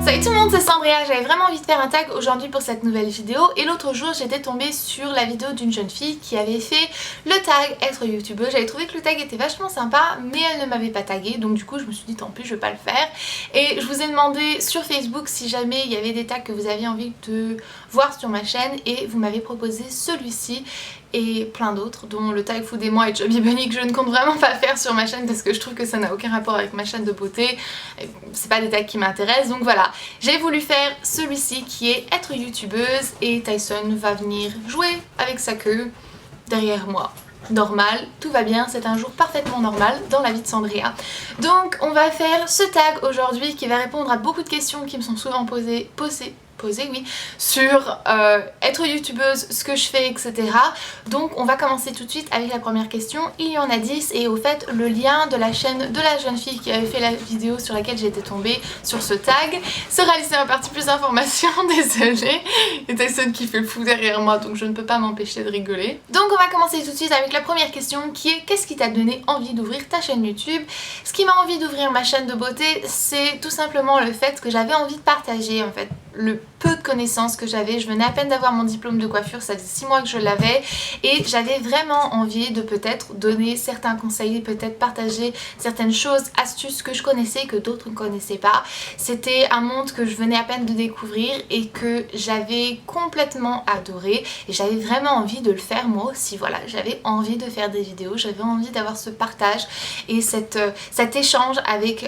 Salut tout le monde, c'est Sandria. J'avais vraiment envie de faire un tag aujourd'hui pour cette nouvelle vidéo et l'autre jour j'étais tombée sur la vidéo d'une jeune fille qui avait fait le tag être youtubeuse. J'avais trouvé que le tag était vachement sympa mais elle ne m'avait pas tagué, donc du coup je me suis dit tant pis, je vais pas le faire. Et je vous ai demandé sur Facebook si jamais il y avait des tags que vous aviez envie de voir sur ma chaîne et vous m'avez proposé celui-ci et plein d'autres, dont le tag Food et moi et Chubby Bunny que je ne compte vraiment pas faire sur ma chaîne parce que je trouve que ça n'a aucun rapport avec ma chaîne de beauté. C'est pas des tags qui m'intéressent, donc voilà. J'ai voulu faire celui-ci qui est être youtubeuse et Tyson va venir jouer avec sa queue derrière moi. Normal, tout va bien, c'est un jour parfaitement normal dans la vie de Sandria. Donc on va faire ce tag aujourd'hui qui va répondre à beaucoup de questions qui me sont souvent posées oui, sur être youtubeuse, ce que je fais, etc. Donc on va commencer tout de suite avec la première question. Il y en a 10 et au fait le lien de la chaîne de la jeune fille qui avait fait la vidéo sur laquelle j'étais tombée sur ce tag sera laissé en partie plus d'informations, désolée. Et Tyson qui fait le fou derrière moi donc je ne peux pas m'empêcher de rigoler. Donc on va commencer tout de suite avec la première question qui est: qu'est-ce qui t'a donné envie d'ouvrir ta chaîne YouTube? Ce qui m'a envie d'ouvrir ma chaîne de beauté, c'est tout simplement le fait que j'avais envie de partager en fait le peu de connaissances que j'avais. Je venais à peine d'avoir mon diplôme de coiffure, ça faisait 6 mois que je l'avais et j'avais vraiment envie de peut-être donner certains conseils, peut-être partager certaines choses, astuces que je connaissais que d'autres ne connaissaient pas. C'était un monde que je venais à peine de découvrir et que j'avais complètement adoré et j'avais vraiment envie de le faire moi aussi. Voilà, j'avais envie de faire des vidéos, j'avais envie d'avoir ce partage et cet échange avec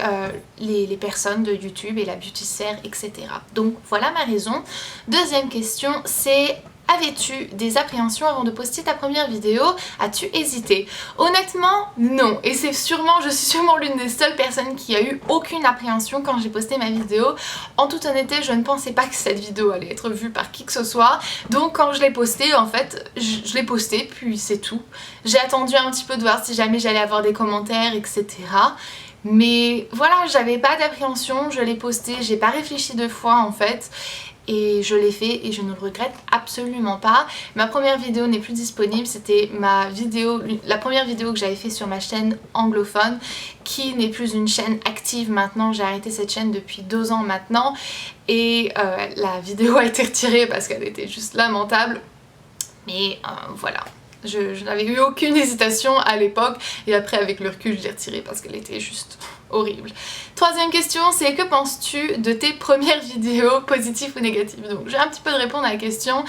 les personnes de YouTube et la beauty sphère, etc. Donc voilà ma raison. Deuxième question, c'est: avais-tu des appréhensions avant de poster ta première vidéo? As-tu hésité? Honnêtement, non. Et je suis sûrement l'une des seules personnes qui a eu aucune appréhension quand j'ai posté ma vidéo. En toute honnêteté, je ne pensais pas que cette vidéo allait être vue par qui que ce soit. Donc quand je l'ai postée, en fait, je l'ai postée, puis c'est tout. J'ai attendu un petit peu de voir si jamais j'allais avoir des commentaires, etc. Mais voilà, j'avais pas d'appréhension, je l'ai posté, j'ai pas réfléchi deux fois en fait. Et je l'ai fait et je ne le regrette absolument pas. Ma première vidéo n'est plus disponible, c'était la première vidéo que j'avais fait sur ma chaîne anglophone qui n'est plus une chaîne active maintenant. J'ai arrêté cette chaîne depuis 2 ans maintenant et la vidéo a été retirée parce qu'elle était juste lamentable. Mais voilà. Je n'avais eu aucune hésitation à l'époque et après avec le recul je l'ai retirée parce qu'elle était juste horrible. Troisième question, c'est: que penses-tu de tes premières vidéos, positives ou négatives? Donc j'ai un petit peu de répondre à la question.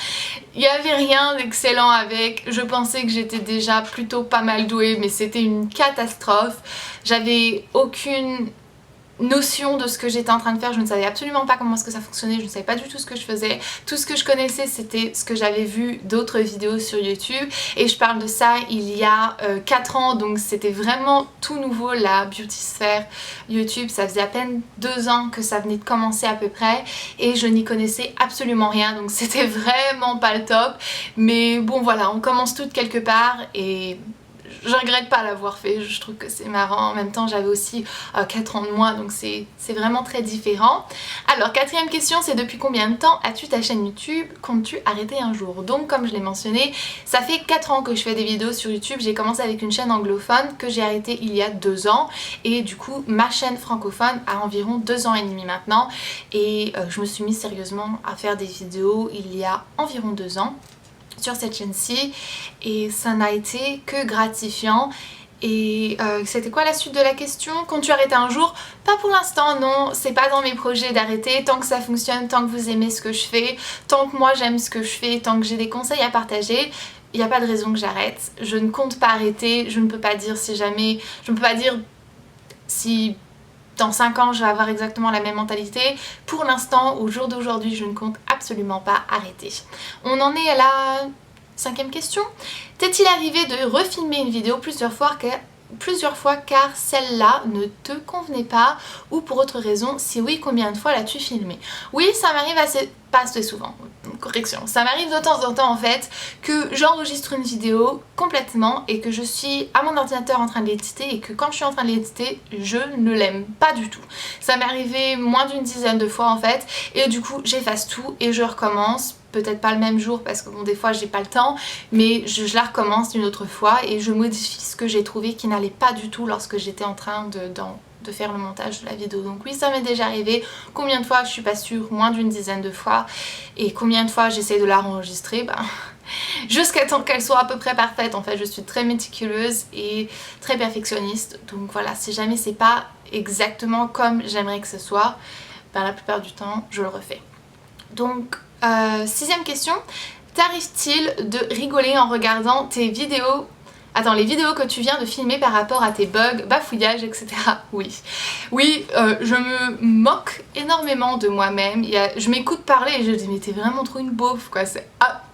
Il n'y avait rien d'excellent avec, je pensais que j'étais déjà plutôt pas mal douée mais c'était une catastrophe. J'avais aucune notion de ce que j'étais en train de faire, je ne savais absolument pas comment est-ce que ça fonctionnait, je ne savais pas du tout ce que je faisais. Tout ce que je connaissais c'était ce que j'avais vu d'autres vidéos sur YouTube et je parle de ça il y a 4 ans, donc c'était vraiment tout nouveau la beauty sphère YouTube. Ça faisait à peine 2 ans que ça venait de commencer à peu près et je n'y connaissais absolument rien, donc c'était vraiment pas le top. Mais bon voilà, on commence toutes quelque part et je regrette pas l'avoir fait, je trouve que c'est marrant. En même temps j'avais aussi 4 ans de moins donc c'est vraiment très différent. Alors quatrième question, c'est: depuis combien de temps as-tu ta chaîne YouTube? Comptes-tu arrêter un jour? Donc comme je l'ai mentionné, ça fait 4 ans que je fais des vidéos sur YouTube. J'ai commencé avec une chaîne anglophone que j'ai arrêtée il y a 2 ans et du coup ma chaîne francophone a environ 2 ans et demi maintenant et je me suis mise sérieusement à faire des vidéos il y a environ 2 ans sur cette chaîne-ci et ça n'a été que gratifiant. Et c'était quoi la suite de la question? Comptes-tu arrêter un jour? Pas pour l'instant, non, c'est pas dans mes projets d'arrêter. Tant que ça fonctionne, tant que vous aimez ce que je fais, tant que moi j'aime ce que je fais, tant que j'ai des conseils à partager, il n'y a pas de raison que j'arrête. Je ne compte pas arrêter, je ne peux pas dire si jamais, je ne peux pas dire si dans 5 ans je vais avoir exactement la même mentalité. Pour l'instant, au jour d'aujourd'hui, je ne compte absolument pas arrêter. On en est à la 5e question. T'est-il arrivé de refilmer une vidéo plusieurs fois car celle-là ne te convenait pas ou pour autre raison? Si oui, combien de fois l'as-tu filmée? Oui, ça m'arrive pas assez souvent. Correction, ça m'arrive de temps en temps en fait que j'enregistre une vidéo complètement et que je suis à mon ordinateur en train de l'éditer et que quand je suis en train de l'éditer je ne l'aime pas du tout. Ça m'est arrivé moins d'une dizaine de fois en fait et du coup j'efface tout et je recommence. Peut-être pas le même jour parce que bon des fois j'ai pas le temps mais je la recommence une autre fois et je modifie ce que j'ai trouvé qui n'allait pas du tout lorsque j'étais en train de faire le montage de la vidéo. Donc oui, ça m'est déjà arrivé. Combien de fois, je suis pas sûre, moins d'une dizaine de fois. Et combien de fois j'essaie de la enregistrer, jusqu'à temps qu'elle soit à peu près parfaite. En fait, je suis très méticuleuse et très perfectionniste. Donc voilà, si jamais c'est pas exactement comme j'aimerais que ce soit, la plupart du temps, je le refais. Donc, 6e question. T'arrive-t-il de rigoler en regardant tes vidéos? Attends, les vidéos que tu viens de filmer par rapport à tes bugs, bafouillages, etc. Oui. Oui, je me moque énormément de moi-même. Je m'écoute parler et je dis mais t'es vraiment trop une beauf quoi.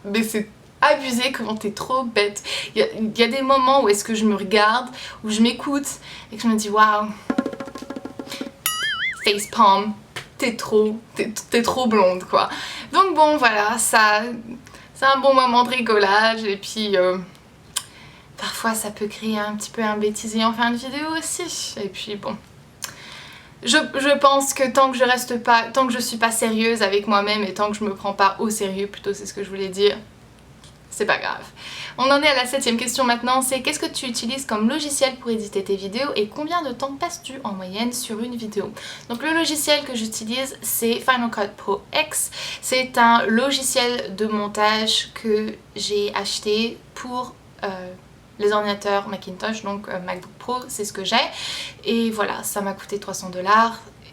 Mais c'est abusé, comment t'es trop bête. Il y a des moments où est-ce que je me regarde, où je m'écoute et que je me dis waouh, facepalm, t'es trop blonde quoi. Donc bon voilà, ça c'est un bon moment de rigolage et puis parfois ça peut créer un petit peu un bêtisier en fin de vidéo aussi. Et puis bon, je pense que tant que je suis pas sérieuse avec moi-même et tant que je me prends pas au sérieux, plutôt c'est ce que je voulais dire, c'est pas grave. On en est à la 7e question maintenant, c'est qu'est-ce que tu utilises comme logiciel pour éditer tes vidéos et combien de temps passes-tu en moyenne sur une vidéo? Donc le logiciel que j'utilise c'est Final Cut Pro X, c'est un logiciel de montage que j'ai acheté pour les ordinateurs Macintosh, donc MacBook Pro, c'est ce que j'ai. Et voilà, ça m'a coûté 300 $.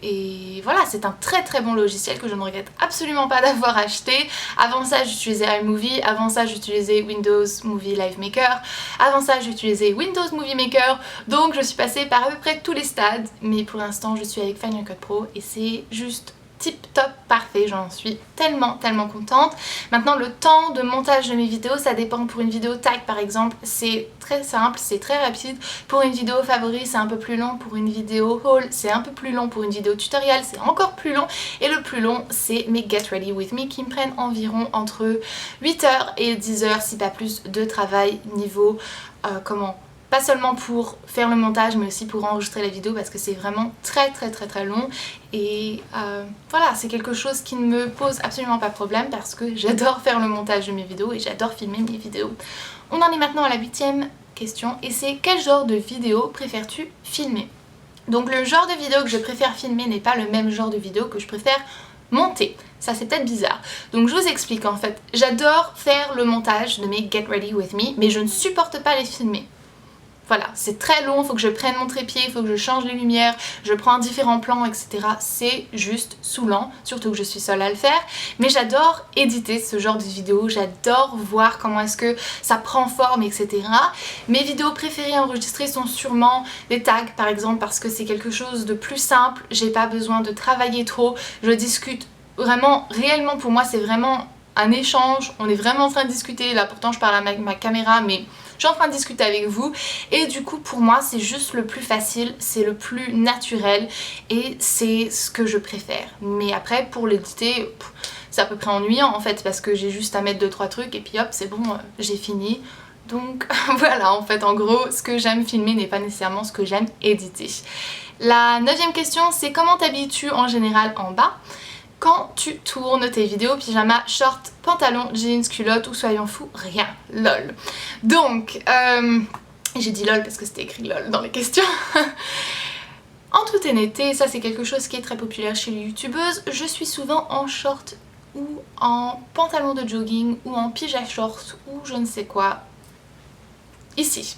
Et voilà, c'est un très bon logiciel que je ne regrette absolument pas d'avoir acheté. Avant ça, j'utilisais iMovie, avant ça, j'utilisais Windows Movie Live Maker, avant ça, j'utilisais Windows Movie Maker. Donc je suis passée par à peu près tous les stades, mais pour l'instant, je suis avec Final Cut Pro et c'est juste tip top parfait, j'en suis tellement contente. Maintenant le temps de montage de mes vidéos ça dépend. Pour une vidéo tag par exemple c'est très simple, c'est très rapide. Pour une vidéo favori c'est un peu plus long, pour une vidéo haul c'est un peu plus long, pour une vidéo tutoriel c'est encore plus long et le plus long c'est mes Get Ready With Me qui me prennent environ entre 8h et 10h si pas plus de travail niveau pas seulement pour faire le montage mais aussi pour enregistrer la vidéo parce que c'est vraiment très long et voilà, c'est quelque chose qui ne me pose absolument pas de problème parce que j'adore faire le montage de mes vidéos et j'adore filmer mes vidéos. On en est maintenant à la 8e question et c'est quel genre de vidéo préfères-tu filmer? Donc le genre de vidéo que je préfère filmer n'est pas le même genre de vidéo que je préfère monter. Ça c'est peut-être bizarre. Donc je vous explique en fait. J'adore faire le montage de mes Get Ready With Me mais je ne supporte pas les filmer. Voilà, c'est très long, il faut que je prenne mon trépied, il faut que je change les lumières, je prends différents plans, etc. C'est juste saoulant, surtout que je suis seule à le faire. Mais j'adore éditer ce genre de vidéos, j'adore voir comment est-ce que ça prend forme, etc. Mes vidéos préférées enregistrées sont sûrement des tags par exemple, parce que c'est quelque chose de plus simple, j'ai pas besoin de travailler trop, je discute vraiment, réellement pour moi c'est vraiment un échange, on est vraiment en train de discuter, là pourtant je parle à ma caméra mais je suis en train de discuter avec vous et du coup pour moi c'est juste le plus facile, c'est le plus naturel et c'est ce que je préfère. Mais après pour l'éditer c'est à peu près ennuyant en fait parce que j'ai juste à mettre 2-3 trucs et puis hop c'est bon, j'ai fini. Donc voilà en fait en gros ce que j'aime filmer n'est pas nécessairement ce que j'aime éditer. La 9e question c'est comment t'habilles-tu en général en bas quand tu tournes tes vidéos pyjama, short, pantalon, jeans, culotte ou soyons fous, rien, lol. Donc, j'ai dit lol parce que c'était écrit lol dans les questions. En toute honnêteté, ça c'est quelque chose qui est très populaire chez les youtubeuses, je suis souvent en short ou en pantalon de jogging ou en pyjama short ou je ne sais quoi ici.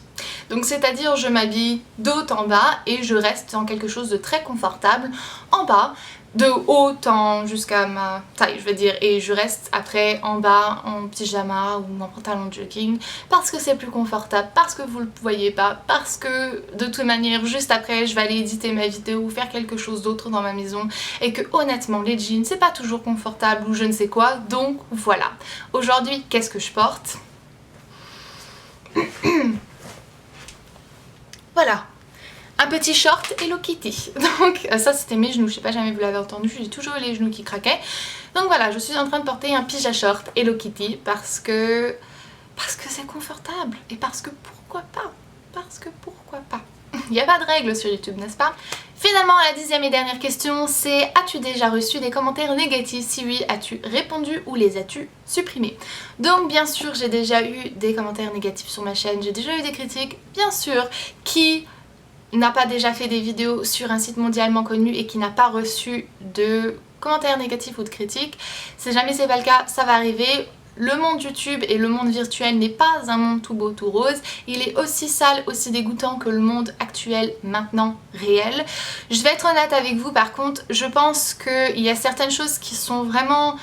Donc c'est-à-dire je m'habille de haut en bas et je reste dans quelque chose de très confortable en bas, de haut jusqu'à ma taille je veux dire, et je reste après en bas en pyjama ou en pantalon de jogging parce que c'est plus confortable, parce que vous le voyez pas, parce que de toute manière juste après je vais aller éditer ma vidéo ou faire quelque chose d'autre dans ma maison et que honnêtement les jeans c'est pas toujours confortable ou je ne sais quoi. Donc voilà, aujourd'hui qu'est-ce que je porte? Voilà, un petit short Hello Kitty. Donc ça c'était mes genoux, je sais pas jamais vous l'avez entendu, j'ai toujours eu les genoux qui craquaient. Donc voilà, je suis en train de porter un pyjama short Hello Kitty parce que c'est confortable et parce que pourquoi pas. Il n'y a pas de règles sur YouTube, n'est-ce pas? Finalement, la 10e et dernière question, c'est as-tu déjà reçu des commentaires négatifs? Si oui, as-tu répondu ou les as-tu supprimés? Donc bien sûr, j'ai déjà eu des commentaires négatifs sur ma chaîne, j'ai déjà eu des critiques, bien sûr, qui n'a pas déjà fait des vidéos sur un site mondialement connu et qui n'a pas reçu de commentaires négatifs ou de critiques. Si jamais c'est pas le cas, ça va arriver. Le monde YouTube et le monde virtuel n'est pas un monde tout beau tout rose, il est aussi sale, aussi dégoûtant que le monde actuel maintenant réel. Je vais être honnête avec vous par contre, je pense qu'il y a certaines choses qui sont vraiment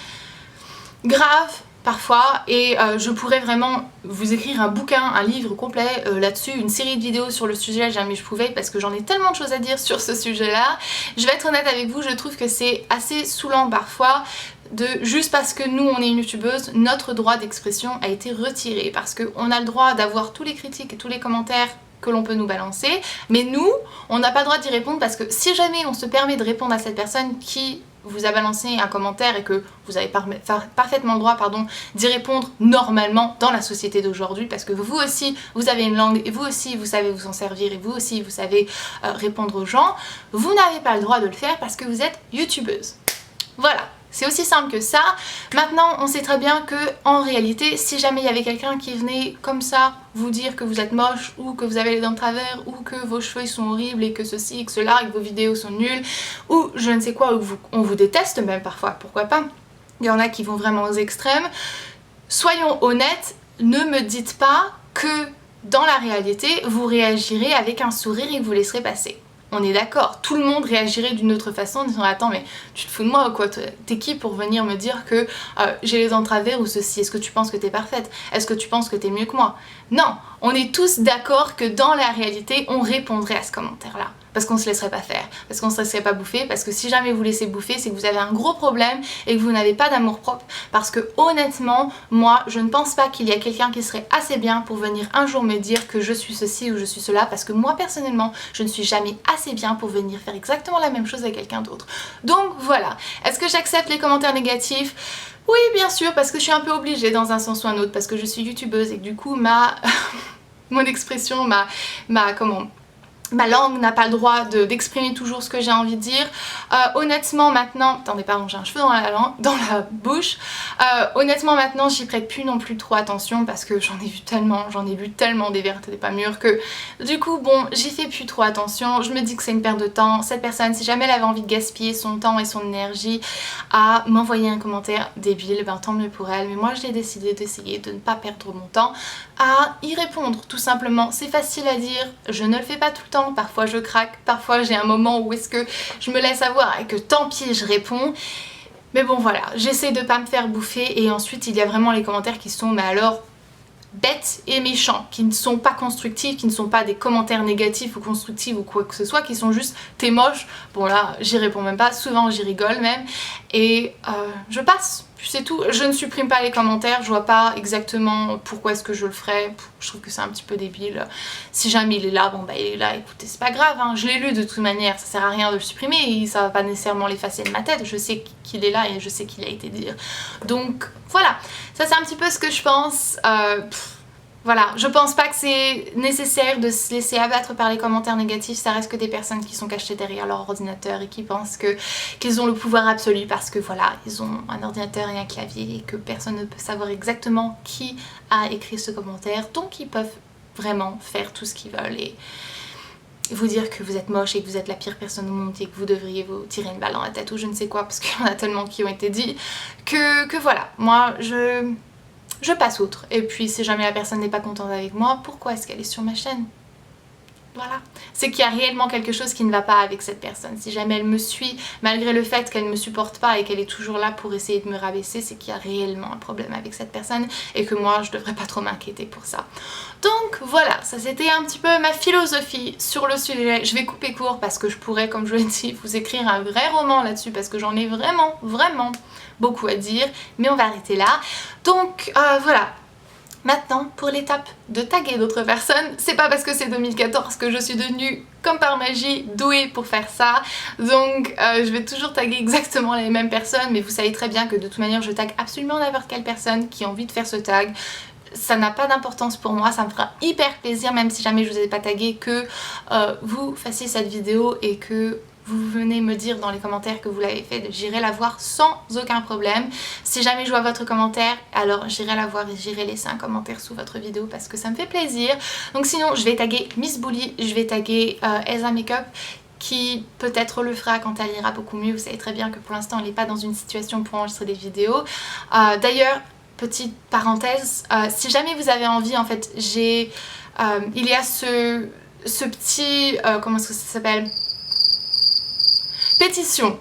graves parfois et je pourrais vraiment vous écrire un bouquin, un livre complet là-dessus, une série de vidéos sur le sujet jamais je pouvais parce que j'en ai tellement de choses à dire sur ce sujet-là. Je vais être honnête avec vous, je trouve que c'est assez saoulant parfois de juste parce que nous on est une youtubeuse, notre droit d'expression a été retiré parce qu'on a le droit d'avoir tous les critiques et tous les commentaires que l'on peut nous balancer, mais nous on n'a pas le droit d'y répondre parce que si jamais on se permet de répondre à cette personne qui vous a balancé un commentaire et que vous avez parfaitement le droit d'y répondre normalement dans la société d'aujourd'hui parce que vous aussi vous avez une langue et vous aussi vous savez vous en servir et vous aussi vous savez répondre aux gens, vous n'avez pas le droit de le faire parce que vous êtes youtubeuse. Voilà. C'est aussi simple que ça. Maintenant, on sait très bien que en réalité, si jamais il y avait quelqu'un qui venait comme ça vous dire que vous êtes moche ou que vous avez les dents de travers ou que vos cheveux ils sont horribles et que ceci et que cela et que vos vidéos sont nulles ou je ne sais quoi, ou on vous déteste même parfois, pourquoi pas. Il y en a qui vont vraiment aux extrêmes. Soyons honnêtes, ne me dites pas que dans la réalité, vous réagirez avec un sourire et que vous laisserez passer. On est d'accord, tout le monde réagirait d'une autre façon en disant attends mais tu te fous de moi ou quoi, t'es qui pour venir me dire que j'ai les dents de travers ou ceci, est-ce que tu penses que t'es parfaite, est-ce que tu penses que t'es mieux que moi? Non, on est tous d'accord que dans la réalité on répondrait à ce commentaire là. Parce qu'on se laisserait pas faire, parce qu'on se laisserait pas bouffer, parce que si jamais vous laissez bouffer, c'est que vous avez un gros problème et que vous n'avez pas d'amour propre. Parce que honnêtement, moi, je ne pense pas qu'il y a quelqu'un qui serait assez bien pour venir un jour me dire que je suis ceci ou je suis cela, parce que moi, personnellement, je ne suis jamais assez bien pour venir faire exactement la même chose avec quelqu'un d'autre. Donc voilà, est-ce que j'accepte les commentaires négatifs? Oui, bien sûr, parce que je suis un peu obligée dans un sens ou un autre, parce que je suis youtubeuse et que du coup, mon expression, ma langue n'a pas le droit d'exprimer toujours ce que j'ai envie de dire. Honnêtement maintenant, attendez pardon j'ai un cheveu dans la bouche. Honnêtement maintenant j'y prête plus non plus trop attention parce que j'en ai vu tellement, j'en ai lu tellement des vertes et des pas mûres que du coup bon j'y fais plus trop attention. Je me dis que c'est une perte de temps. Cette personne si jamais elle avait envie de gaspiller son temps et son énergie à m'envoyer un commentaire débile, ben tant mieux pour elle. Mais moi j'ai décidé d'essayer de ne pas perdre mon temps à y répondre tout simplement. C'est facile à dire, je ne le fais pas tout le temps. Parfois je craque, parfois j'ai un moment où est-ce que je me laisse avoir et que tant pis je réponds. Mais bon voilà, j'essaie de pas me faire bouffer et ensuite il y a vraiment les commentaires qui sont mais alors bêtes et méchants, qui ne sont pas constructifs, qui ne sont pas des commentaires négatifs ou constructifs ou quoi que ce soit, qui sont juste t'es moche. Bon là j'y réponds même pas, souvent j'y rigole même et je passe. C'est tout, je ne supprime pas les commentaires, je vois pas exactement pourquoi est-ce que je le ferais, je trouve que c'est un petit peu débile. Si jamais il est là, bon bah il est là, écoutez c'est pas grave, hein. Je l'ai lu de toute manière, ça sert à rien de le supprimer et ça va pas nécessairement l'effacer de ma tête, je sais qu'il est là et je sais qu'il a été dit. Donc voilà, ça c'est un petit peu ce que je pense. Voilà, je pense pas que c'est nécessaire de se laisser abattre par les commentaires négatifs, ça reste que des personnes qui sont cachées derrière leur ordinateur et qui pensent qu'ils ont le pouvoir absolu parce que voilà, ils ont un ordinateur et un clavier et que personne ne peut savoir exactement qui a écrit ce commentaire, donc ils peuvent vraiment faire tout ce qu'ils veulent et vous dire que vous êtes moche et que vous êtes la pire personne au monde et que vous devriez vous tirer une balle dans la tête ou je ne sais quoi parce qu'il y en a tellement qui ont été dit que voilà, moi je passe outre. Et puis si jamais la personne n'est pas contente avec moi, pourquoi est-ce qu'elle est sur ma chaîne? Voilà. C'est qu'il y a réellement quelque chose qui ne va pas avec cette personne. Si jamais elle me suit, malgré le fait qu'elle ne me supporte pas et qu'elle est toujours là pour essayer de me rabaisser, c'est qu'il y a réellement un problème avec cette personne et que moi je devrais pas trop m'inquiéter pour ça. Donc voilà, ça c'était un petit peu ma philosophie sur le sujet. Je vais couper court parce que je pourrais, comme je l'ai dit, vous écrire un vrai roman là-dessus parce que j'en ai vraiment beaucoup à dire, mais on va arrêter là. Donc voilà. Maintenant, pour l'étape de taguer d'autres personnes, c'est pas parce que c'est 2014 que je suis devenue, comme par magie, douée pour faire ça. Donc je vais toujours taguer exactement les mêmes personnes, mais vous savez très bien que de toute manière je tag absolument n'importe quelle personne qui a envie de faire ce tag. Ça n'a pas d'importance pour moi, ça me fera hyper plaisir, même si jamais je vous ai pas tagué, que vous fassiez cette vidéo et que vous venez me dire dans les commentaires que vous l'avez fait, j'irai la voir sans aucun problème. Si jamais je vois votre commentaire, alors j'irai la voir et j'irai laisser un commentaire sous votre vidéo parce que ça me fait plaisir. Donc sinon, je vais taguer Miss Bully, je vais taguer Elsa Makeup, qui peut-être le fera quand elle ira beaucoup mieux. Vous savez très bien que pour l'instant elle n'est pas dans une situation pour enregistrer des vidéos. D'ailleurs, petite parenthèse, si jamais vous avez envie, en fait, il y a ce petit, comment est-ce que ça s'appelle, pétition.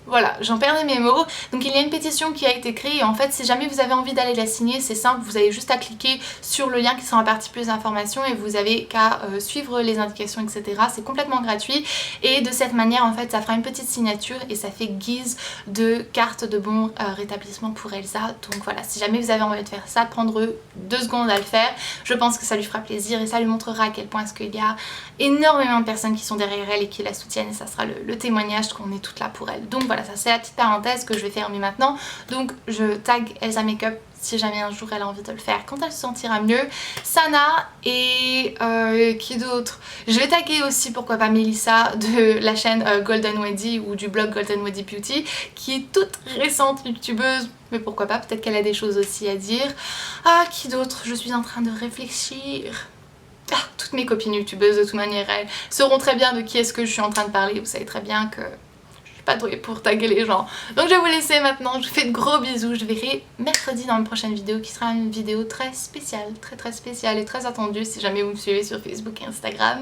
Voilà, j'en perdais mes mots. Donc il y a une pétition qui a été créée et en fait si jamais vous avez envie d'aller la signer, c'est simple, vous avez juste à cliquer sur le lien qui sera en partie plus d'informations et vous avez qu'à suivre les indications, etc. C'est complètement gratuit et de cette manière en fait ça fera une petite signature et ça fait guise de carte de bon rétablissement pour Elsa. Donc voilà, si jamais vous avez envie de faire ça, prendre 2 secondes à le faire, je pense que ça lui fera plaisir et ça lui montrera à quel point est-ce qu'il y a énormément de personnes qui sont derrière elle et qui la soutiennent et ça sera le témoignage qu'on est toutes là pour elle. Donc voilà, ça c'est la petite parenthèse que je vais fermer maintenant. Donc je tag Elsa Makeup si jamais un jour elle a envie de le faire quand elle se sentira mieux. Sana et qui d'autre? Je vais taguer aussi pourquoi pas Melissa de la chaîne Golden Weddy ou du blog Golden Weddy Beauty qui est toute récente youtubeuse, mais pourquoi pas, peut-être qu'elle a des choses aussi à dire. Ah, qui d'autre? Je suis en train de réfléchir. Ah, toutes mes copines youtubeuses de toute manière elles sauront très bien de qui est-ce que je suis en train de parler. Vous savez très bien que je suis pas douée pour taguer les gens. Donc je vais vous laisser maintenant, je vous fais de gros bisous. Je verrai mercredi dans une prochaine vidéo qui sera une vidéo très spéciale, très spéciale et très attendue si jamais vous me suivez sur Facebook et Instagram.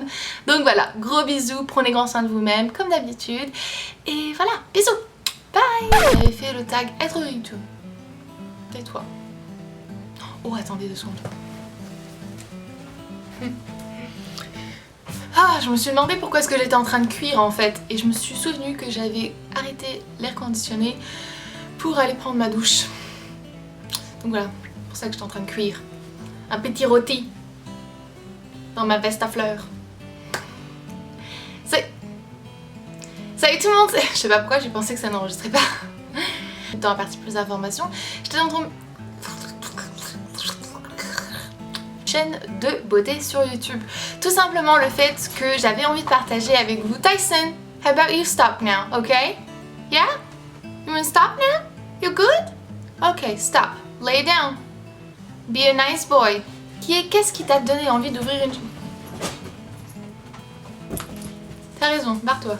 Donc voilà, gros bisous, prenez grand soin de vous-même comme d'habitude. Et voilà, bisous, bye. J'avais fait le tag être YouTube. Tais-toi. Oh attendez 2 secondes. Ah, je me suis demandé pourquoi est-ce que j'étais en train de cuire en fait et je me suis souvenu que j'avais arrêté l'air conditionné pour aller prendre ma douche. Donc voilà, c'est pour ça que j'étais en train de cuire un petit rôti dans ma veste à fleurs. Salut tout le monde. Je sais pas pourquoi j'ai pensé que ça n'enregistrait pas. Dans la partie plus d'informations, j'étais en train de chaîne de beauté sur YouTube. Tout simplement le fait que j'avais envie de partager avec vous. Tyson, how about you stop now, okay? Yeah? You wanna stop now? You good? Okay, stop. Lay down. Be a nice boy. Qu'est-ce qui t'a donné envie d'ouvrir une... T'as raison, barre-toi.